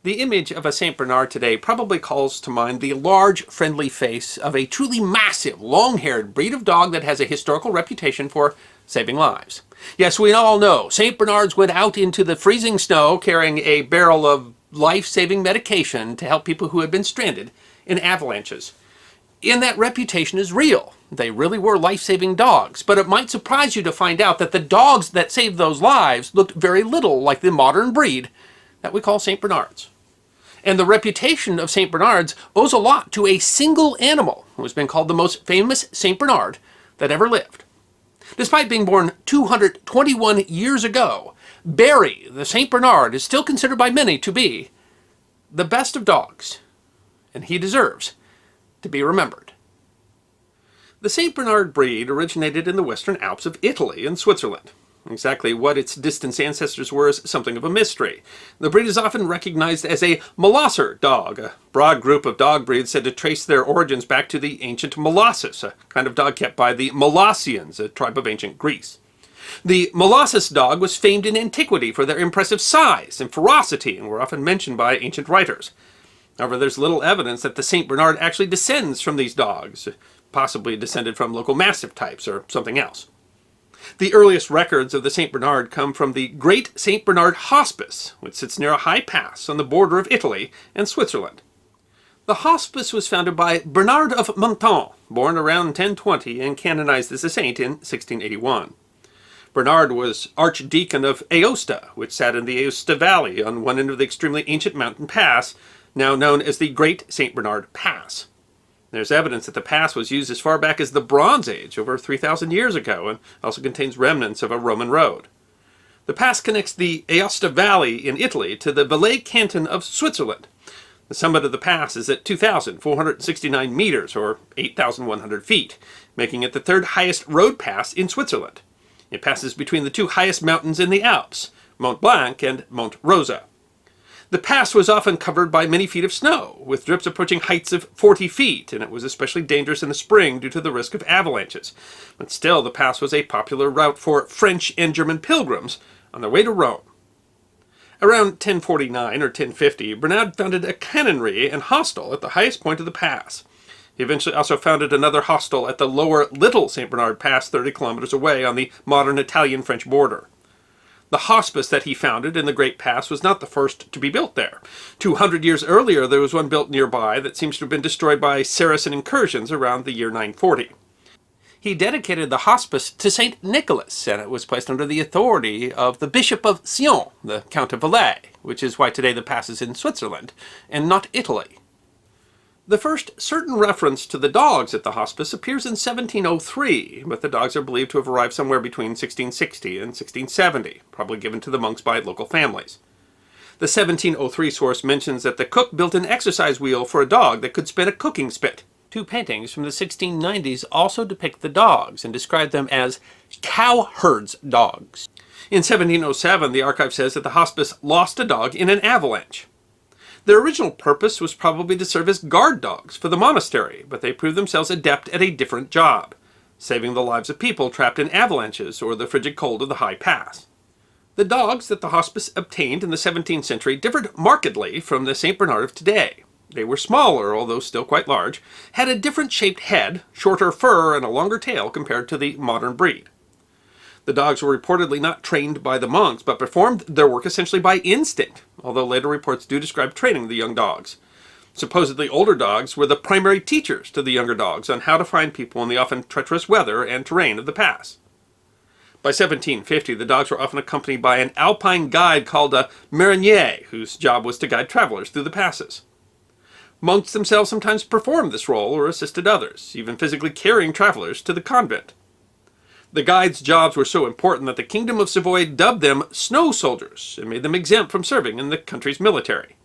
The image of a St. Bernard today probably calls to mind the large, friendly face of a truly massive, long-haired breed of dog that has a historical reputation for saving lives. Yes, we all know St. Bernards went out into the freezing snow carrying a barrel of life-saving medication to help people who had been stranded in avalanches. And that reputation is real. They really were life-saving dogs, but it might surprise you to find out that the dogs that saved those lives looked very little like the modern breed that we call St. Bernards. And the reputation of St. Bernards owes a lot to a single animal who has been called the most famous St. Bernard that ever lived. Despite being born 221 years ago, Barry, the St. Bernard, is still considered by many to be the best of dogs, and he deserves to be remembered. The St. Bernard breed originated in the Western Alps of Italy and Switzerland. Exactly what its distant ancestors were is something of a mystery. The breed is often recognized as a Molosser dog, a broad group of dog breeds said to trace their origins back to the ancient Molossus, a kind of dog kept by the Molossians, a tribe of ancient Greece. The Molossus dog was famed in antiquity for their impressive size and ferocity and were often mentioned by ancient writers. However, there's little evidence that the St. Bernard actually descends from these dogs, possibly descended from local Mastiff types or something else. The earliest records of the St. Bernard come from the Great St. Bernard Hospice, which sits near a high pass on the border of Italy and Switzerland. The hospice was founded by Bernard of Menthon, born around 1020 and canonized as a saint in 1681. Bernard was Archdeacon of Aosta, which sat in the Aosta Valley on one end of the extremely ancient mountain pass, now known as the Great St. Bernard Pass. There's evidence that the pass was used as far back as the Bronze Age, over 3,000 years ago, and also contains remnants of a Roman road. The pass connects the Aosta Valley in Italy to the Valais canton of Switzerland. The summit of the pass is at 2,469 meters, or 8,100 feet, making it the third highest road pass in Switzerland. It passes between the two highest mountains in the Alps, Mont Blanc and Mont Rosa. The pass was often covered by many feet of snow, with drips approaching heights of 40 feet, and it was especially dangerous in the spring due to the risk of avalanches. But still, the pass was a popular route for French and German pilgrims on their way to Rome. Around 1049 or 1050, Bernard founded a canonry and hostel at the highest point of the pass. He eventually also founded another hostel at the lower Little St. Bernard Pass 30 kilometers away on the modern Italian-French border. The hospice that he founded in the Great Pass was not the first to be built there. 200 years earlier, there was one built nearby that seems to have been destroyed by Saracen incursions around the year 940. He dedicated the hospice to St. Nicholas, and it was placed under the authority of the Bishop of Sion, the Count of Valais, which is why today the pass is in Switzerland, and not Italy. The first certain reference to the dogs at the hospice appears in 1703, but the dogs are believed to have arrived somewhere between 1660 and 1670, probably given to the monks by local families. The 1703 source mentions that the cook built an exercise wheel for a dog that could spin a cooking spit. Two paintings from the 1690s also depict the dogs and describe them as cowherds' dogs. In 1707, the archive says that the hospice lost a dog in an avalanche. Their original purpose was probably to serve as guard dogs for the monastery, but they proved themselves adept at a different job, saving the lives of people trapped in avalanches or the frigid cold of the high pass. The dogs that the hospice obtained in the 17th century differed markedly from the St. Bernard of today. They were smaller, although still quite large, had a different shaped head, shorter fur, and a longer tail compared to the modern breed. The dogs were reportedly not trained by the monks, but performed their work essentially by instinct, although later reports do describe training the young dogs. Supposedly older dogs were the primary teachers to the younger dogs on how to find people in the often treacherous weather and terrain of the pass. By 1750, the dogs were often accompanied by an alpine guide called a marinier, whose job was to guide travelers through the passes. Monks themselves sometimes performed this role or assisted others, even physically carrying travelers to the convent. The guides' jobs were so important that the Kingdom of Savoy dubbed them snow soldiers and made them exempt from serving in the country's military.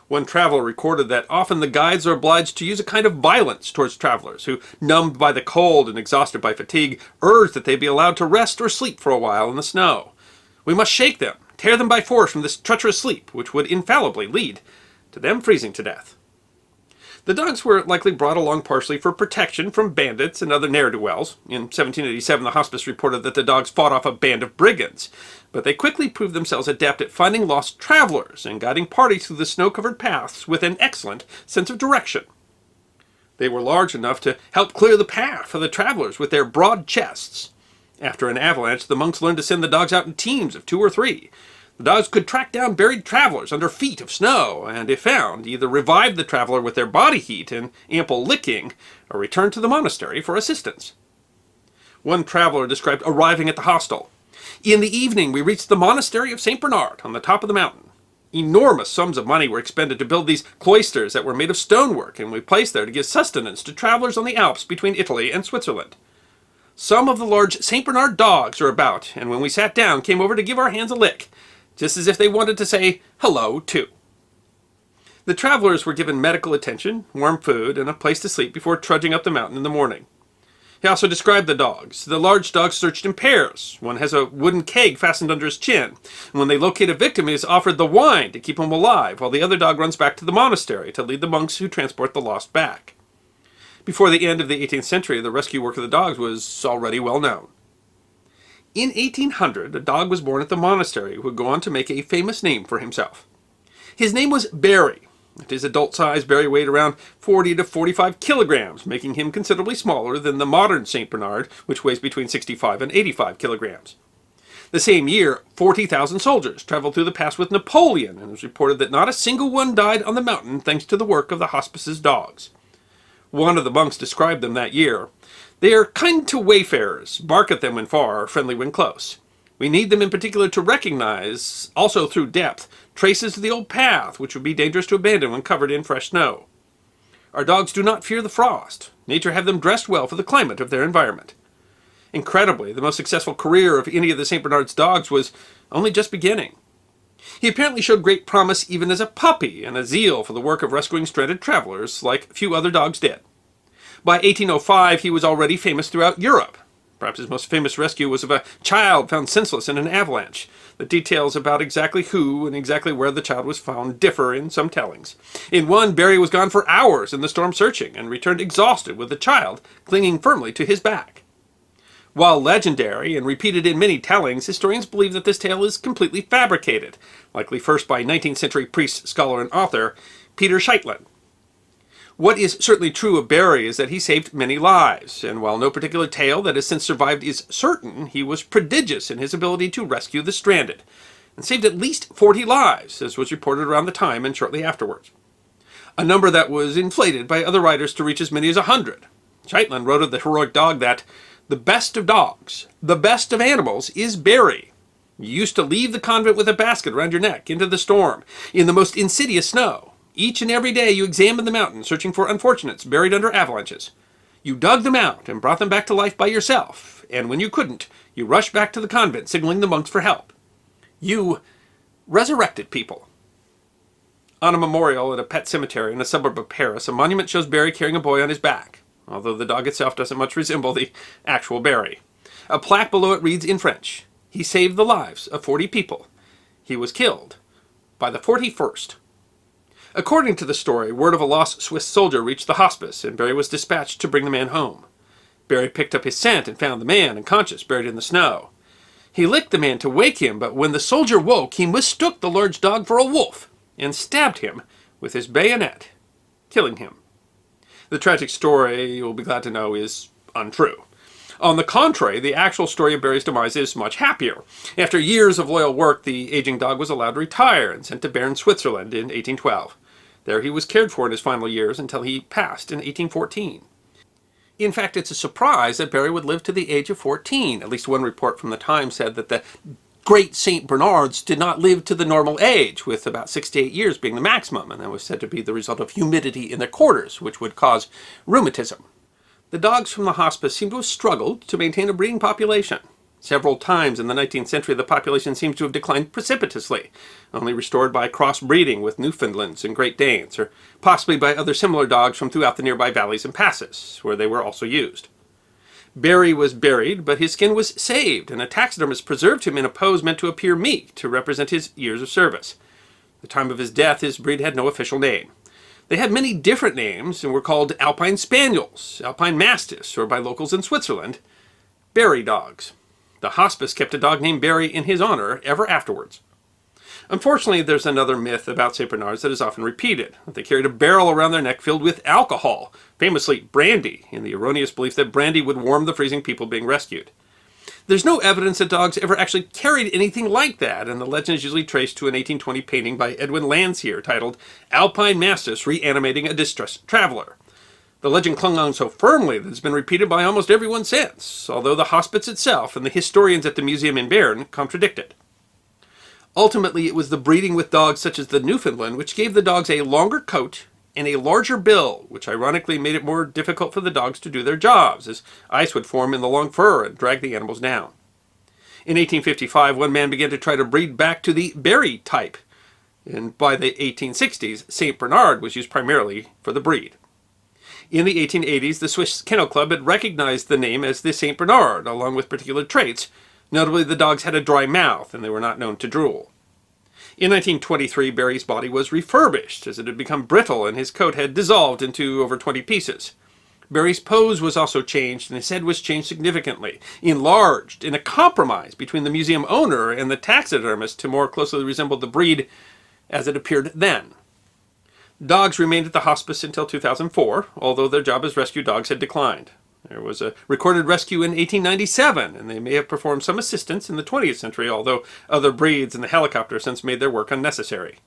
One traveler recorded that often the guides are obliged to use a kind of violence towards travelers who, numbed by the cold and exhausted by fatigue, urged that they be allowed to rest or sleep for a while in the snow. We must shake them, tear them by force from this treacherous sleep, which would infallibly lead to them freezing to death. The dogs were likely brought along partially for protection from bandits and other ne'er-do-wells. In 1787, the hospice reported that the dogs fought off a band of brigands, but they quickly proved themselves adept at finding lost travelers and guiding parties through the snow-covered paths with an excellent sense of direction. They were large enough to help clear the path for the travelers with their broad chests. After an avalanche, the monks learned to send the dogs out in teams of 2 or 3. The dogs could track down buried travelers under feet of snow, and if found, either revive the traveler with their body heat and ample licking, or return to the monastery for assistance. One traveler described arriving at the hostel. "In the evening, we reached the monastery of St. Bernard on the top of the mountain. Enormous sums of money were expended to build these cloisters that were made of stonework, and we placed there to give sustenance to travelers on the Alps between Italy and Switzerland. Some of the large St. Bernard dogs are about, and when we sat down, came over to give our hands a lick, just as if they wanted to say hello, too." The travelers were given medical attention, warm food, and a place to sleep before trudging up the mountain in the morning. He also described the dogs. The large dogs searched in pairs. One has a wooden keg fastened under his chin. And when they locate a victim, he is offered the wine to keep him alive, while the other dog runs back to the monastery to lead the monks who transport the lost back. Before the end of the 18th century, the rescue work of the dogs was already well known. In 1800, a dog was born at the monastery who would go on to make a famous name for himself. His name was Barry. At his adult size, Barry weighed around 40 to 45 kilograms, making him considerably smaller than the modern St. Bernard, which weighs between 65 and 85 kilograms. The same year, 40,000 soldiers traveled through the pass with Napoleon, and it was reported that not a single one died on the mountain thanks to the work of the hospice's dogs. One of the monks described them that year. "They are kind to wayfarers, bark at them when far, friendly when close. We need them in particular to recognize, also through depth, traces of the old path, which would be dangerous to abandon when covered in fresh snow. Our dogs do not fear the frost. Nature have them dressed well for the climate of their environment." Incredibly, the most successful career of any of the St. Bernard's dogs was only just beginning. He apparently showed great promise even as a puppy and a zeal for the work of rescuing stranded travelers, like few other dogs did. By 1805, he was already famous throughout Europe. Perhaps his most famous rescue was of a child found senseless in an avalanche. The details about exactly who and exactly where the child was found differ in some tellings. In one, Barry was gone for hours in the storm searching and returned exhausted with the child clinging firmly to his back. While legendary and repeated in many tellings, historians believe that this tale is completely fabricated, likely first by 19th century priest, scholar, and author Peter Scheitlen. What is certainly true of Barry is that he saved many lives, and while no particular tale that has since survived is certain, he was prodigious in his ability to rescue the stranded, and saved at least 40 lives, as was reported around the time and shortly afterwards. A number that was inflated by other writers to reach as many as 100. Scheitlen wrote of the heroic dog that, "The best of dogs, the best of animals, is Barry. You used to leave the convent with a basket around your neck into the storm, in the most insidious snow. Each and every day you examined the mountain, searching for unfortunates buried under avalanches. You dug them out and brought them back to life by yourself, and when you couldn't, you rushed back to the convent, signaling the monks for help. You resurrected people." On a memorial at a pet cemetery in a suburb of Paris, a monument shows Barry carrying a boy on his back, although the dog itself doesn't much resemble the actual Barry. A plaque below it reads in French, "He saved the lives of 40 people. He was killed by the 41st. According to the story, word of a lost Swiss soldier reached the hospice, and Barry was dispatched to bring the man home. Barry picked up his scent and found the man unconscious, buried in the snow. He licked the man to wake him, but when the soldier woke, he mistook the large dog for a wolf and stabbed him with his bayonet, killing him." The tragic story, you'll be glad to know, is untrue. On the contrary, the actual story of Barry's demise is much happier. After years of loyal work, the aging dog was allowed to retire and sent to Bern, Switzerland in 1812. There he was cared for in his final years until he passed in 1814. In fact, it's a surprise that Barry would live to the age of 14. At least one report from the time said that the great St. Bernards did not live to the normal age, with about 6 to 8 years being the maximum, and that was said to be the result of humidity in their quarters, which would cause rheumatism. The dogs from the hospice seem to have struggled to maintain a breeding population. Several times in the 19th century, the population seems to have declined precipitously, only restored by crossbreeding with Newfoundlands and Great Danes, or possibly by other similar dogs from throughout the nearby valleys and passes, where they were also used. Barry was buried, but his skin was saved, and a taxidermist preserved him in a pose meant to appear meek to represent his years of service. At the time of his death, his breed had no official name. They had many different names and were called Alpine Spaniels, Alpine Mastiffs, or by locals in Switzerland, Barry dogs. The hospice kept a dog named Barry in his honor ever afterwards. Unfortunately, there's another myth about St. Bernards that is often repeated. They carried a barrel around their neck filled with alcohol, famously brandy, in the erroneous belief that brandy would warm the freezing people being rescued. There's no evidence that dogs ever actually carried anything like that, and the legend is usually traced to an 1820 painting by Edwin Landseer titled Alpine Mastiffs Reanimating a Distressed Traveler. The legend clung on so firmly that it's been repeated by almost everyone since, although the hospice itself and the historians at the museum in Bern contradict it. Ultimately, it was the breeding with dogs such as the Newfoundland which gave the dogs a longer coat and a larger bill, which ironically made it more difficult for the dogs to do their jobs, as ice would form in the long fur and drag the animals down. In 1855, one man began to try to breed back to the Barry type, and by the 1860s, St. Bernard was used primarily for the breed. In the 1880s, the Swiss Kennel Club had recognized the name as the St. Bernard, along with particular traits. Notably, the dogs had a dry mouth, and they were not known to drool. In 1923, Barry's body was refurbished, as it had become brittle and his coat had dissolved into over 20 pieces. Barry's pose was also changed, and his head was changed significantly, enlarged, in a compromise between the museum owner and the taxidermist to more closely resemble the breed as it appeared then. Dogs remained at the hospice until 2004, although their job as rescue dogs had declined. There was a recorded rescue in 1897, and they may have performed some assistance in the 20th century, although other breeds and the helicopter since made their work unnecessary.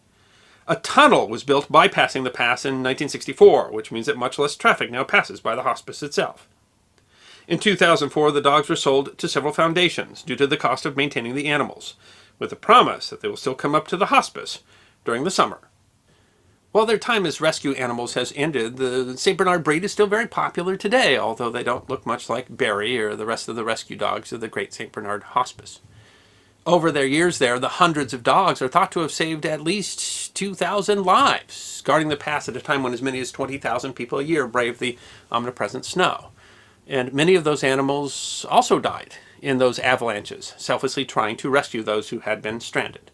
A tunnel was built bypassing the pass in 1964, which means that much less traffic now passes by the hospice itself. In 2004, the dogs were sold to several foundations due to the cost of maintaining the animals, with the promise that they will still come up to the hospice during the summer. While their time as rescue animals has ended, the St. Bernard breed is still very popular today, although they don't look much like Barry or the rest of the rescue dogs of the Great St. Bernard Hospice. Over their years there, the hundreds of dogs are thought to have saved at least 2,000 lives, guarding the pass at a time when as many as 20,000 people a year braved the omnipresent snow. And many of those animals also died in those avalanches, selflessly trying to rescue those who had been stranded.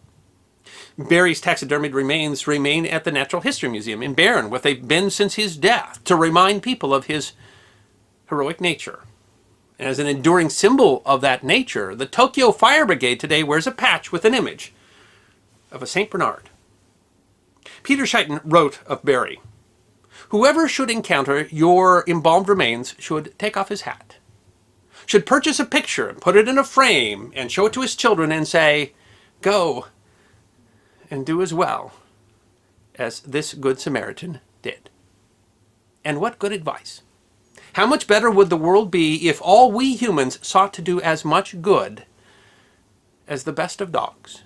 Barry's taxidermied remains remain at the Natural History Museum in Bern, where they've been since his death, to remind people of his heroic nature. As an enduring symbol of that nature, the Tokyo Fire Brigade today wears a patch with an image of a St. Bernard. Peter Schuyten wrote of Barry, "Whoever should encounter your embalmed remains should take off his hat, should purchase a picture and put it in a frame and show it to his children and say, 'Go and do as well as this good Samaritan did.'" And what good advice. How much better would the world be if all we humans sought to do as much good as the best of dogs?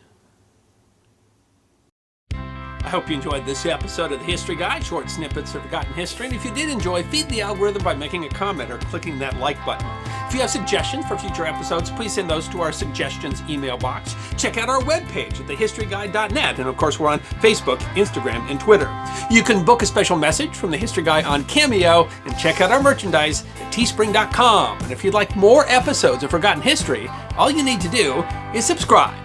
I hope you enjoyed this episode of the History Guy, short snippets of forgotten history. And if you did enjoy, feed the algorithm by making a comment or clicking that like button. If you have suggestions for future episodes, please send those to our suggestions email box. Check out our webpage at thehistoryguy.net. And of course, we're on Facebook, Instagram, and Twitter. You can book a special message from the History Guy on Cameo and check out our merchandise at teespring.com. And if you'd like more episodes of Forgotten History, all you need to do is subscribe.